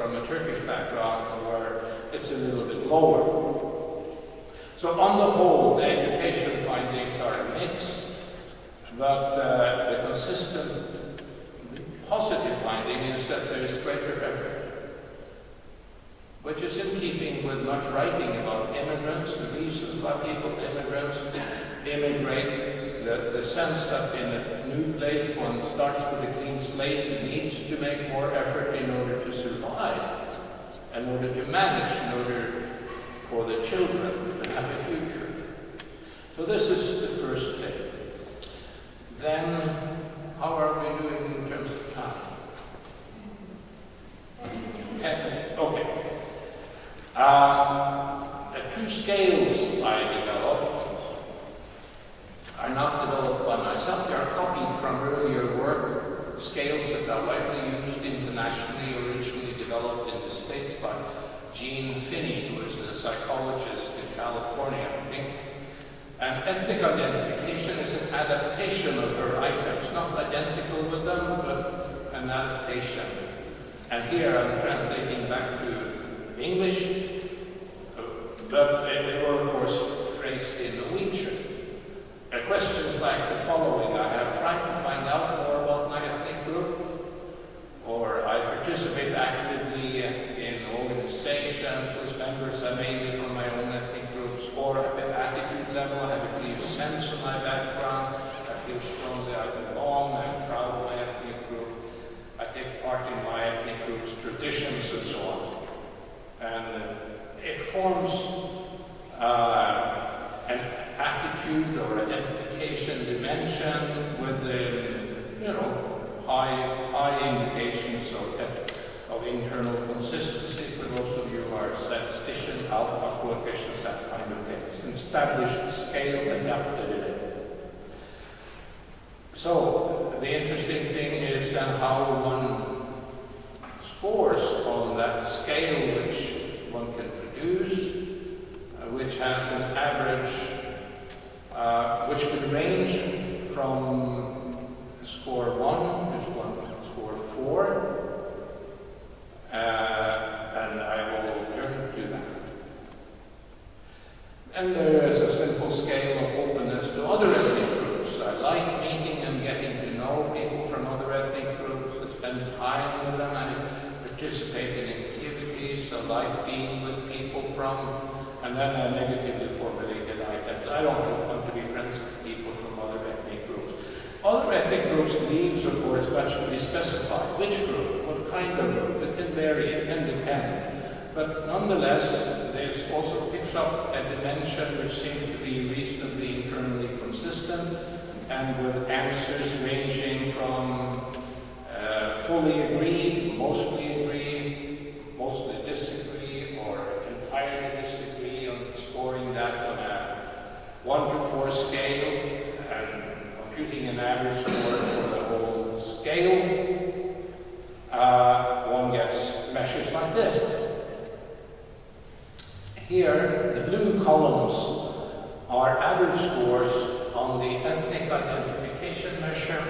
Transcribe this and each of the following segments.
from a Turkish background where it's a little bit lower. So on the whole, the education findings are mixed, but the consistent positive finding is that there is greater effort, which is in keeping with much writing about immigrants, the reasons why immigrants immigrate, the sense that in a new place one starts with a clean slate and needs to make more effort in order to survive, in order to manage, in order for the children to have a future. So this is the first thing. Then, how are we doing in terms of time? 10 minutes, okay. The two scales I developed are not developed by myself. They are copied from earlier work, scales that are widely used internationally, originally developed in the States by Jean Finney, who is a psychologist in California, I think. And ethnic identification is an adaptation of her items, not identical with them, but an adaptation. And here I'm translating back to English, but they were, of course, phrased in Norwegian. Questions like the following: I have tried to find out more about my ethnic group, or I participate actively in organizations whose members are mainly from my own ethnic groups, or at an attitude level, I have a clear sense of my background, I feel strongly I belong, I'm proud of my ethnic group, I take part in my ethnic group's traditions, and so on. And it forms an attitude or identification dimension with the, high indications of internal consistency for those of you who are statistician, alpha coefficients, that kind of thing. It's an established scale adapted in it. So the interesting thing is then how one scores on that scale which one can produce, which has an average, which could range from score 1 to score 4, and I will turn to that. And there is a simple scale of openness to other ethnic groups. I like meeting and getting to know people from other ethnic groups. I spend time with them. I participate in activities. I like being with people from. And then I negatively formulated items. I don't want to be friends with people from other ethnic groups. Other ethnic groups leaves, of course, much to be specified. Which group? What kind of group? It can vary, it can depend. But nonetheless, this also picks up a dimension which seems to be reasonably internally consistent, and with answers ranging from fully agree, mostly disagree, or entirely disagree, on scoring that on a 1 to 4 scale, and computing an average score for the whole scale. One gets measures like this. Here, the blue columns are average scores on the ethnic identification measure,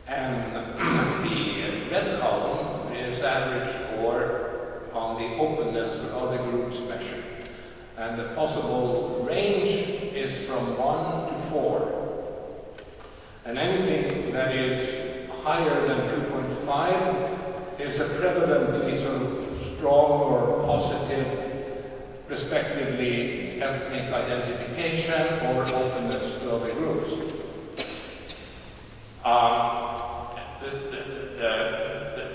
and the red column is average score on the openness for other groups measure. And the possible range is from 1 to 4. And anything that is higher than 2.5 is a prevalently sort of strong or positive, respectively, ethnic identification or openness to other groups. The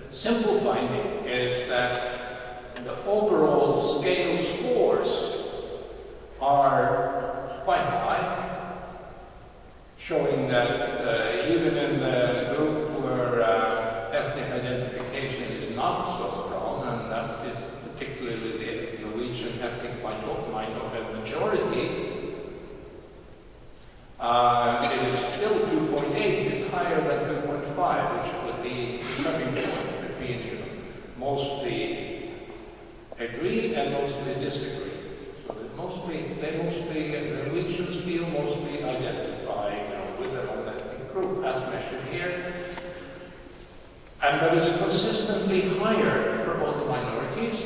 simple finding is that the overall scale scores are quite high, showing that even in the group where ethnic identification is not so strong, and that is particularly the Norwegian ethnic majority, it is still 2.8. It's higher than 2.5, which would be the cutting point between mostly agree and mostly disagree. So that the Norwegians feel mostly identified with their own ethnic group, as measured here. and that is consistently higher for all the minorities.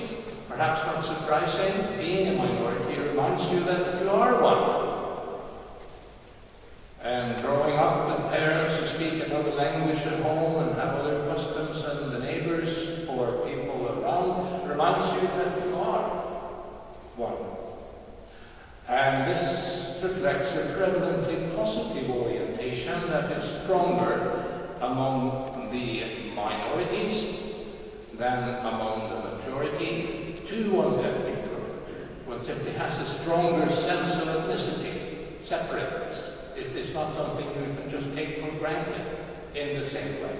Perhaps not surprising, being a minority reminds you that you are one. And growing up with parents who speak another language at home and have other customs than the neighbors or people around reminds you that you are one. And this reflects a prevalently positive orientation that is stronger among the minorities than among the majority to one's ethnic group. One simply has a stronger sense of ethnicity, separateness. It is not something you can just take for granted in the same way.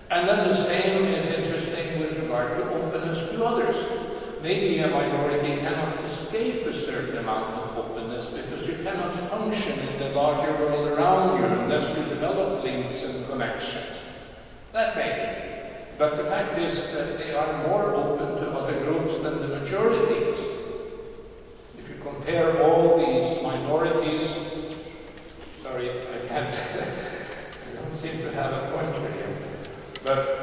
And then the same is interesting with regard to openness to others. Maybe a minority cannot escape a certain amount of openness because you cannot function in the larger world around you unless you develop links and connections. That may be. But the fact is that they are more open to other groups than the majority is. If you compare all these minorities, sorry, I can't, I don't seem to have a pointer here, but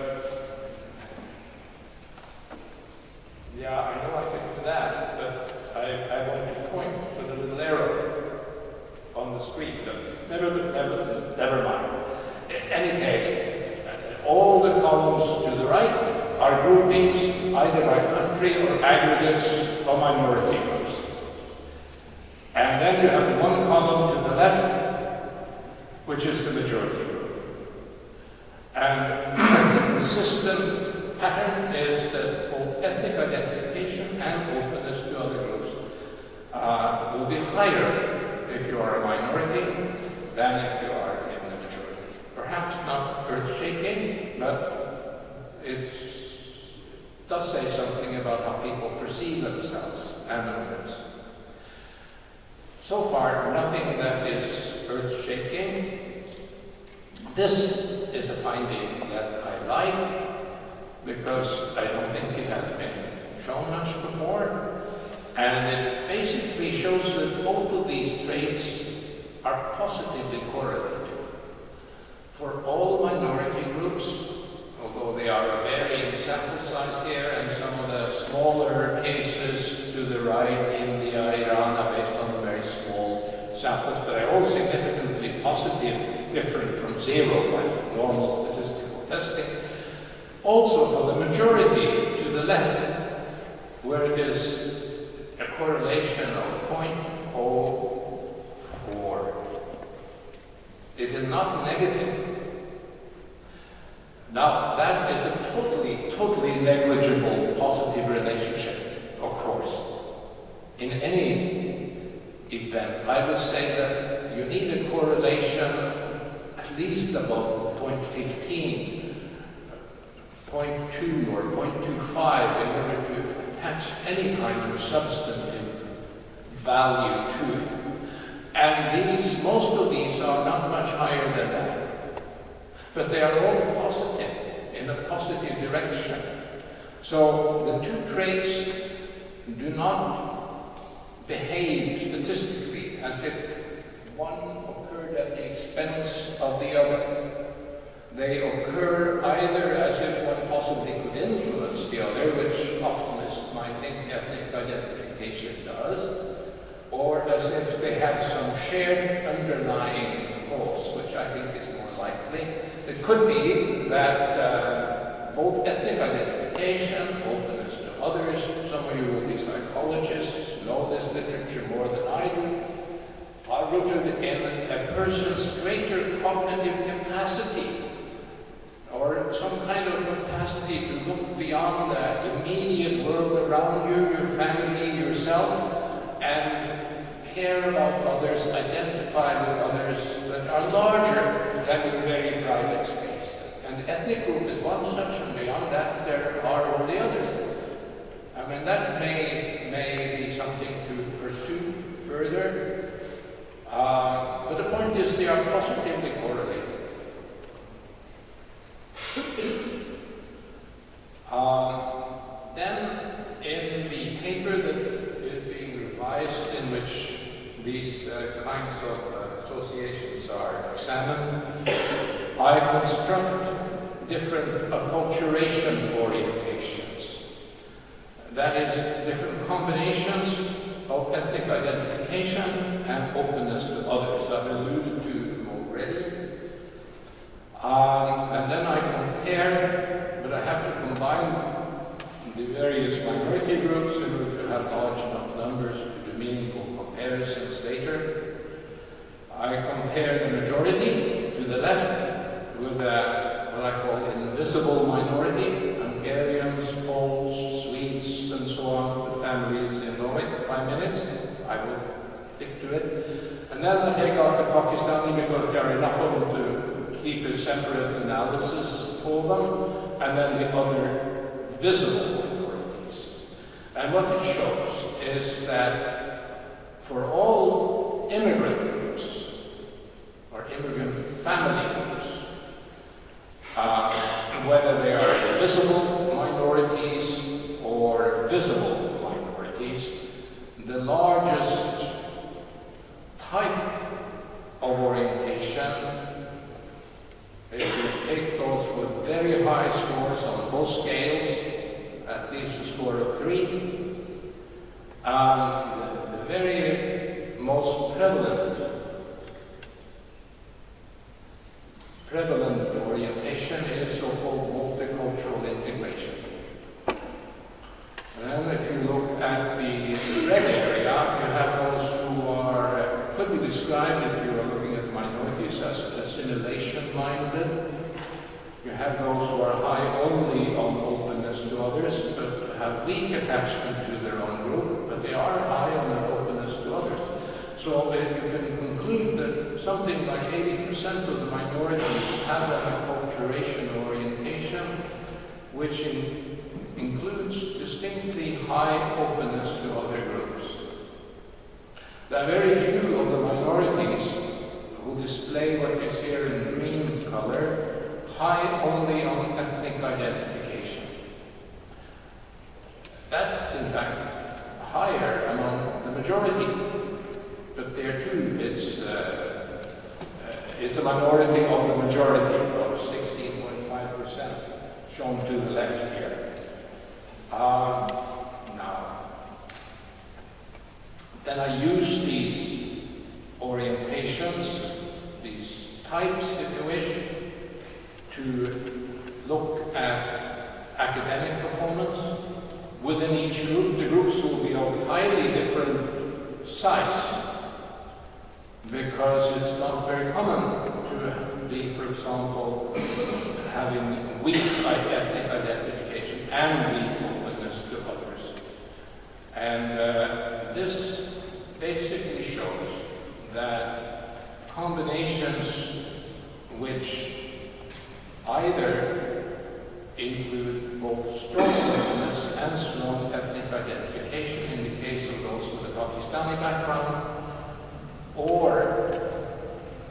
yeah, I know I can do that, but I want to point with a little arrow on the screen. Never mind. In any case, all the columns to the right are groupings either by country or aggregates of minority groups. And then you have one column to the left, which is the majority group. And the consistent pattern is that both ethnic identification and openness to other groups will be higher if you are a minority than if you are in the majority. Perhaps not earth-shaking, but it does say something about how people perceive themselves and others. So far, nothing that is earth-shaking. This is a finding that I like because I don't think it has been shown much before. And it basically shows that both of these traits are positively correlated. For all minority groups, although they are a varying sample size here, and some of the smaller cases to the right, India, Iran, are based on very small samples, but are all significantly positive, different from zero by normal statistical testing. Also for the majority to the left, where it is a correlation of 0.04. It is not negative. Now, that is a totally negligible positive relationship, of course. In any event, I would say that you need a correlation at least about 0.15, 0.2 or 0.25 in order to attach any kind of substantive value to it. And most of these are not much higher than that. But they are all positive, in a positive direction. So the two traits do not behave statistically as if one occurred at the expense of the other. They occur either as if one possibly could influence the other, which optimists might think ethnic identification does, or as if they have some shared underlying cause, which I think is more likely. It could be that both ethnic identification, openness to others, some of you will be psychologists, know this literature more than I do, are rooted in a person's greater cognitive capacity, or some kind of capacity to look beyond the immediate world around you, your family, yourself, and care about others, identify with others that are larger than your very private space. And ethnic group is one such, and beyond that there are all the others. I mean, that may be something to pursue further, but the point is they are positively correlated. Then, in the paper that is being revised, in which these kinds of associations are examined, I construct different acculturation orientations. That is, different combinations of ethnic identification and openness to others. I've alluded to them already. And then I compare, but I have to combine the various minority groups in order to have large enough numbers to do meaningful comparisons later. I compare the majority to the left with what I call invisible minority, Hungarians, Poles, Swedes, and so on, with families in Norway. 5 minutes, I will stick to it. And then I take out the Pakistani because there are enough of them to keep a separate analysis for them, and then the other visible minorities. And what it shows is that for all immigrant groups, or immigrant family groups, whether they are invisible minorities or visible minorities, the largest type of orientation, if you take those with very high scores on both scales, at least a score of 3, the very most prevalent orientation is so-called multicultural integration. And if you look at the red area, you have those who are, could be described, if you are looking at minorities, as assimilation-minded. You have those who are high only on openness to others, but have weak attachment to their own group, but they are high on their openness to others. So you can conclude that something like 80% of the minorities have an acculturation orientation, which includes distinctly high openness to other groups. There are very few of the minorities who display what is here in green color, high only on ethnic identification. That's, in fact, higher among the majority. But there too, it's a minority of the majority, of 16.5%, shown to the left here. Now, then I use these orientations, these types, if you wish, to look at academic performance within each group. The groups will be of highly different size, because it's not very common to be, for example, having weak ethnic identification and weak openness to others. And this basically shows that combinations which either include both strong openness and strong ethnic identification, in the case of those with a Pakistani background, or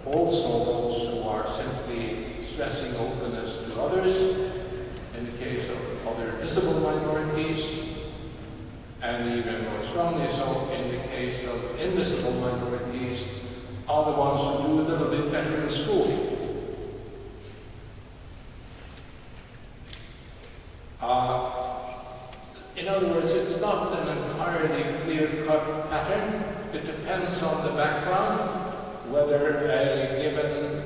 also those who are simply stressing openness to others, in the case of other visible minorities, and even more strongly so in the case of invisible minorities, are the ones who do a little bit better in school. In other words, it's not an entirely clear-cut pattern. It depends on the background, whether a given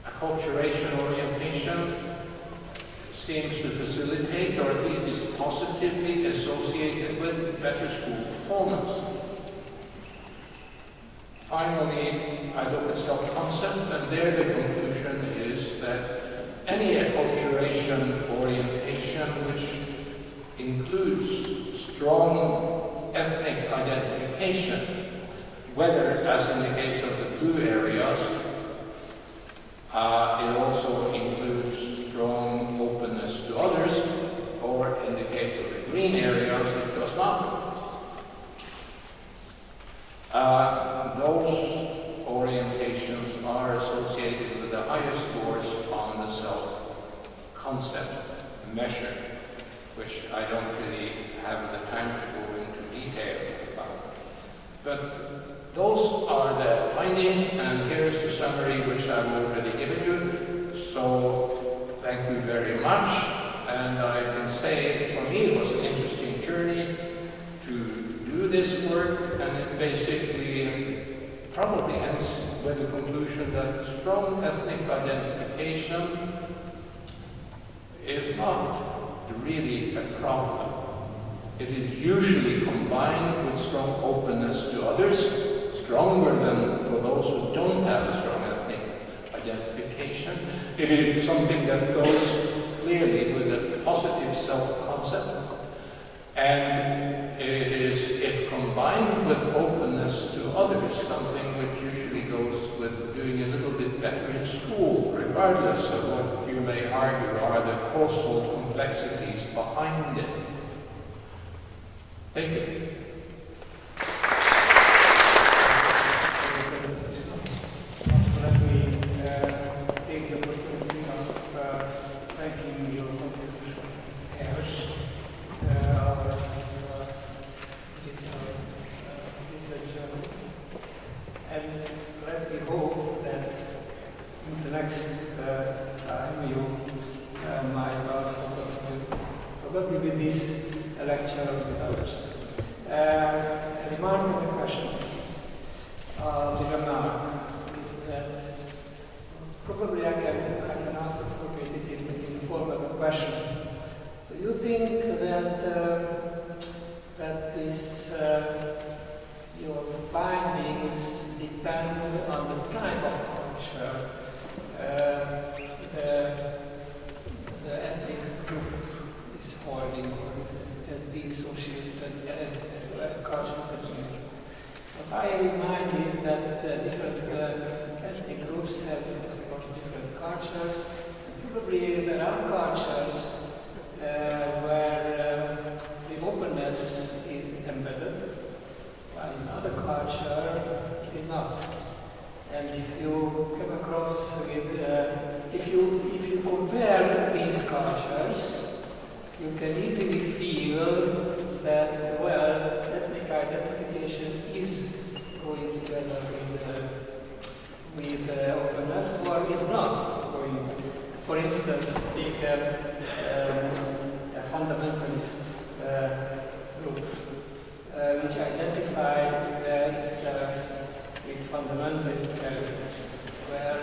acculturation orientation seems to facilitate, or at least is positively associated with, better school performance. Finally, I look at self-concept, and there the conclusion is that any acculturation orientation which includes strong ethnic identification, whether, as in the case of the blue areas, it also includes strong openness to others, or in the case of the green areas, it does not. Those orientations are associated with the highest scores on the self-concept measure, which I don't really have the time to go into detail about. But those are the findings, and here's the summary which I've already given you. So education is not really a problem. It is usually combined with strong openness to others, stronger than for those who don't have a strong ethnic identification. It is something that goes clearly with a positive self-concept. And it is, if combined with openness to others, something which usually goes with doing a little bit better in school, regardless of what you may argue are the causal complexities behind it. Thank you. Also, let me take the opportunity of thanking your contribution, Erich, our researcher, and let me hope that in the next time you might also contribute, probably with this lecture with others. A remark and a question. The remark is that probably I can answer for it in the form of a question. Do you think that that this your findings depend on the type of culture the ethnic group is holding or has been associated as a cultural phenomenon? What I have in mind is that different ethnic groups have, of course, different cultures. And probably there are cultures where the openness is embedded, while in other culture it is not. And if you come across with, if you compare these cultures, you can easily feel that, well, ethnic identification is going together with openness, or is not going. For instance, take a fundamentalist group, which identified itself with fundamentalist values, where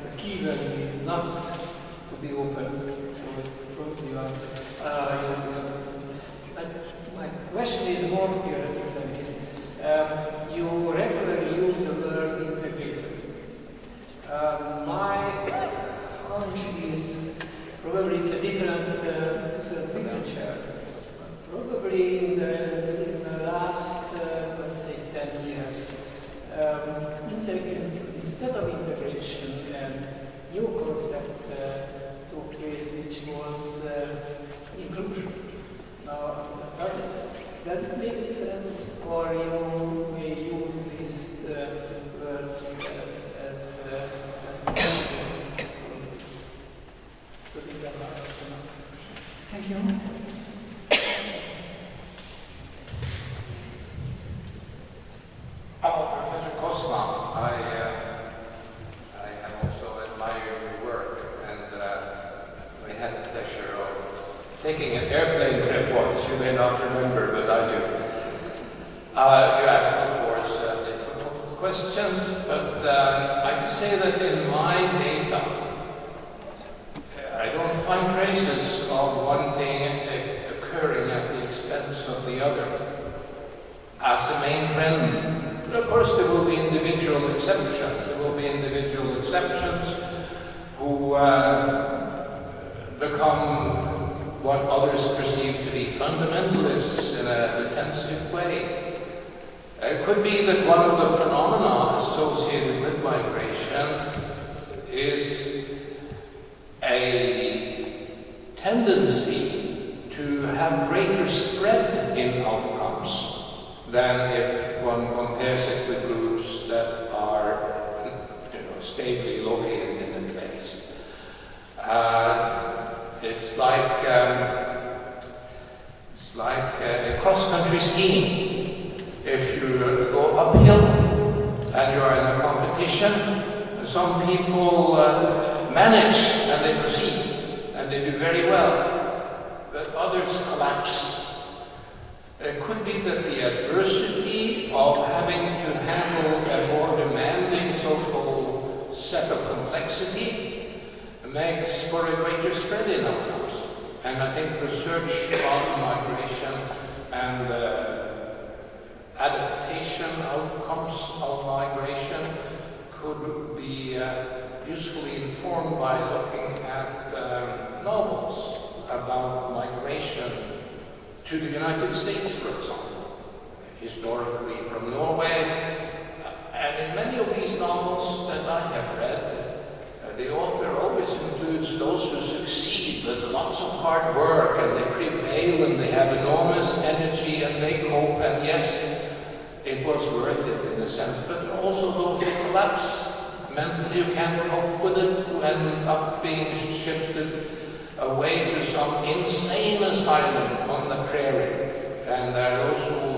the key value is not to be open. So probably you answer, you understand. My question is more theoretical than this. You regularly use the word integrated. My hunch is probably it's a different literature. Probably in the last, let's say, 10 years, instead of integration, a new concept took place, which was inclusion. Now, does it make a difference, or you may use these words as so thank you. Professor Kosma, I have also admired your work, and we had the pleasure of taking an airplane trip once. You may not remember, but I do. You asked, of course, difficult questions, but I can say that in my data, I don't find traces of one thing occurring at the expense of the other as a main trend. But of course, there will be individual exceptions. There will be individual exceptions who become what others perceive to be fundamentalists in a defensive way. It could be that one of the phenomena associated with migration is a tendency to have greater spread in outcomes than if one compares it with groups that are stably located in a place. It's like a cross-country skiing. If you go uphill and you are in a competition, some people manage and they proceed and they do very well, but others collapse. It could be that the adversity of having to handle a more demanding social set of complexity makes for a greater spread in outcomes. And I think research on migration and adaptation outcomes of migration could be usefully informed by looking at novels about migration to the United States, for example, historically from Norway. And in many of these novels that I have read, the author always includes those who succeed with lots of hard work and they prevail and they have enormous energy and they cope, and yes, it was worth it in a sense, but also those who collapse mentally, who can't cope with it, who end up being shifted away to some insane asylum on the prairie, and there are those who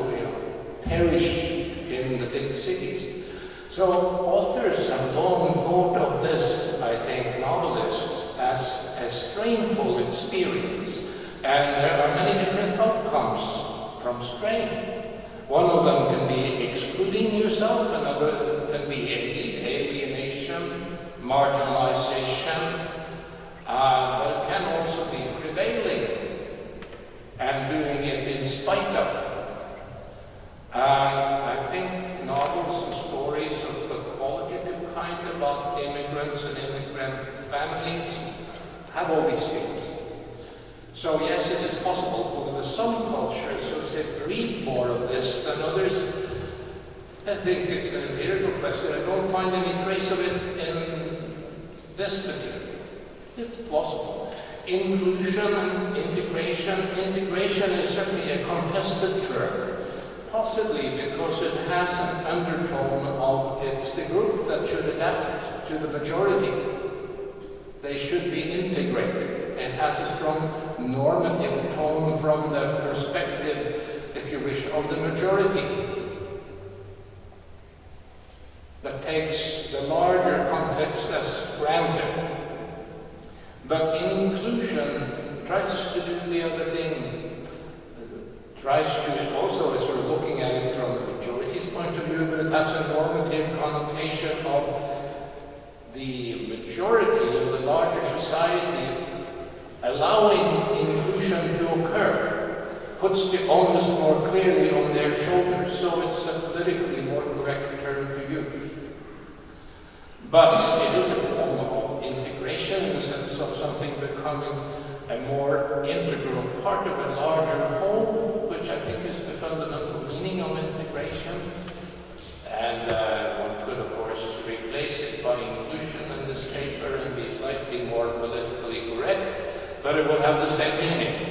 perish in the big cities. So authors have long thought of this, I think, novelists, as a strainful experience, and there are many different outcomes from strain. One of them can be excluding yourself, another can be indeed alienation, marginalization, but it can also be prevailing and doing it in spite of. I think novels and stories of the qualitative kind about immigrants and immigrant families have all these things. So yes, it is possible with some cultures, so to say, breed more of this than others. I think it's an empirical question. I don't find any trace of it in this material. It's plausible. Inclusion and integration. Integration is certainly a contested term, possibly because it has an undertone of it's the group that should adapt to the majority. They should be integrated. It has a strong normative tone from the perspective, if you wish, of the majority. That takes the larger context as granted. But inclusion tries to do the other thing. Tries to also, sort of looking at it from the majority's point of view, but it has a normative connotation of the majority of the larger society allowing inclusion to occur, puts the onus more clearly on their shoulders, so it's a politically more correct term to use. But it is a form of integration in the sense of something becoming a more integral part of a larger whole, which I think is the fundamental meaning of integration. And one could, of course, replace it by inclusion in this paper and be slightly more politically correct, but it will have the same meaning.